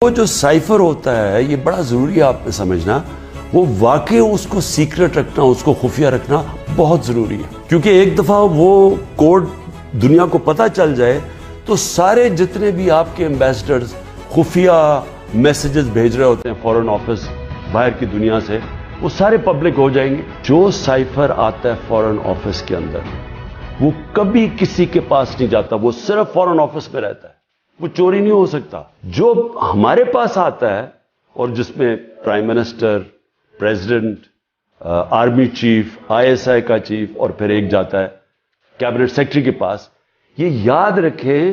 وہ جو سائفر ہوتا ہے یہ بڑا ضروری ہے آپ نے سمجھنا، وہ واقعی اس کو سیکرٹ رکھنا، اس کو خفیہ رکھنا بہت ضروری ہے، کیونکہ ایک دفعہ وہ کوڈ دنیا کو پتہ چل جائے تو سارے جتنے بھی آپ کے ایمبیسڈرز خفیہ میسیجز بھیج رہے ہوتے ہیں فورن آفس باہر کی دنیا سے، وہ سارے پبلک ہو جائیں گے۔ جو سائفر آتا ہے فورن آفس کے اندر وہ کبھی کسی کے پاس نہیں جاتا، وہ صرف فورن آفس میں رہتا ہے، وہ چوری نہیں ہو سکتا۔ جو ہمارے پاس آتا ہے اور جس میں prime minister, president, army chief, ISI کا چیف اور پھر ایک جاتا ہے کیبنٹ سیکرٹری کے پاس، یہ یاد رکھیں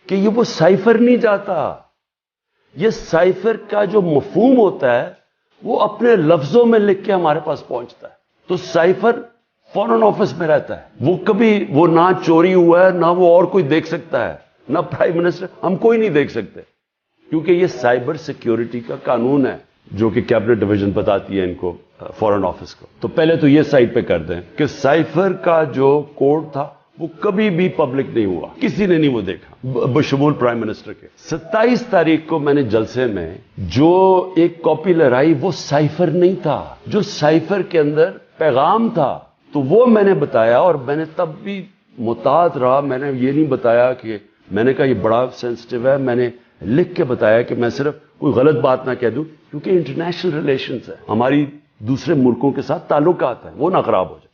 کہ یہ وہ سائفر نہیں جاتا۔ یہ سائفر کا جو مفہوم ہوتا ہے وہ اپنے لفظوں میں لکھ کے ہمارے پاس پہنچتا ہے۔ تو سائفر فورن آفس میں رہتا ہے، وہ کبھی وہ نہ چوری ہوا ہے، نہ وہ اور کوئی دیکھ سکتا ہے، نہ پرائم منسٹر، ہم کوئی نہیں دیکھ سکتے، کیونکہ یہ سائبر سیکیورٹی کا قانون ہے جو کہ کیبنٹ ڈویژن بتاتی ہے ان کو، فورن آفس کو۔ تو پہلے تو یہ سائٹ پہ کر دیں کہ سائفر کا جو کوڈ تھا وہ کبھی بھی پبلک نہیں ہوا، کسی نے نہیں وہ دیکھا بشمول پرائم منسٹر کے۔ 27 تاریخ کو میں نے جلسے میں جو ایک کاپی لہرائی وہ سائفر نہیں تھا، جو سائفر کے اندر پیغام تھا تو وہ میں نے بتایا، اور میں نے تب بھی محتاط رہا، میں نے یہ نہیں بتایا کہ میں نے کہا یہ بڑا سینسٹیو ہے، میں نے لکھ کے بتایا کہ میں صرف کوئی غلط بات نہ کہہ دوں، کیونکہ انٹرنیشنل ریلیشنز ہے، ہماری دوسرے ملکوں کے ساتھ تعلقات ہیں، وہ نہ خراب ہو جائے۔